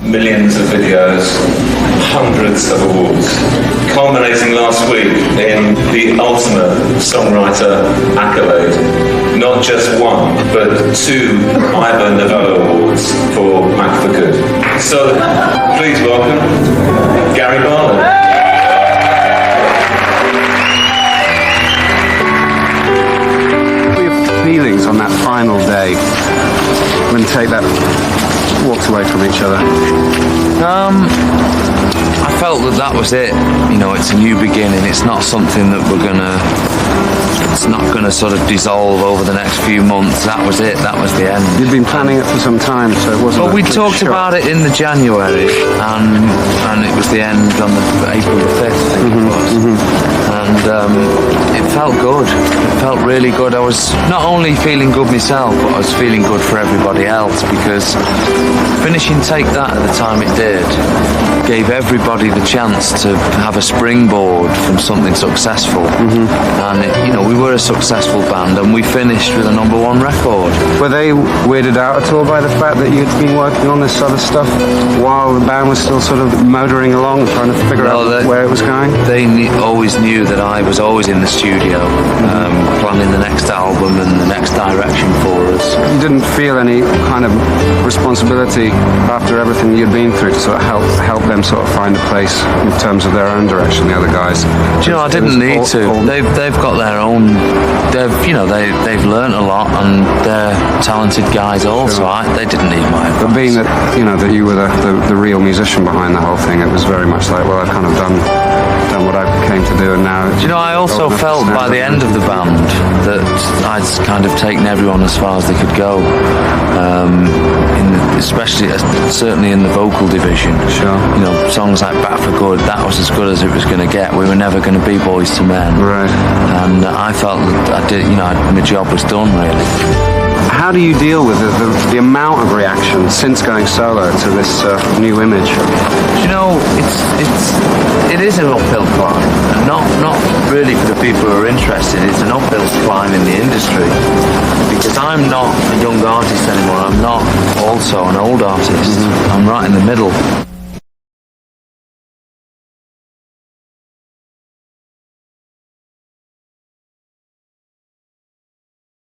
millions of videos, hundreds of awards, culminating last week in the ultimate songwriter accolade. Not just one, but 2 Ivor Novello Awards for Mac for Good. So, please welcome Gary Barlow. Feelings on that final day when Take That walked away from each other? I felt that was it. You know, it's a new beginning. It's not something that it's not gonna sort of dissolve over the next few months. That was it. That was the end. You'd been planning it for some time, so it wasn't. Well, we talked about it in the January, and it was the end on the April the 5th, I think it was. And it felt good. It felt really good. I was not only feeling good myself, but I was feeling good for everybody else, because finishing Take That at the time it did gave everybody the chance to have a springboard from something successful. And we were a successful band, and we finished with a #1 record. Were they weirded out at all by the fact that you'd been working on this other stuff while the band was still sort of motoring along, trying to figure out where it was going? They always knew that I was always in the studio, planning the next album and the next direction for us. You didn't feel any kind of responsibility after everything you'd been through to sort of help them sort of find a place in terms of their own direction, the other guys? Do you know, I didn't need to. They've got their own. They've learnt a lot, and they're talented guys also. They didn't need my advice. But being that that you were the real musician behind the whole thing, it was very much like, well, I've kind of done what I came to do, and now. Do you know, I also felt by the end of the band that I'd kind of taken everyone as far as they could go, certainly in the vocal division. Sure. Songs like Back for Good, that was as good as it was going to get. We were never going to be Boys to Men. Right. And I felt that I did. My job was done, really. How do you deal with the amount of reaction since going solo to this new image? It is an uphill climb. Not really for the people who are interested. It's an uphill climb in the industry, because I'm not a young artist anymore. I'm not also an old artist. I'm right in the middle.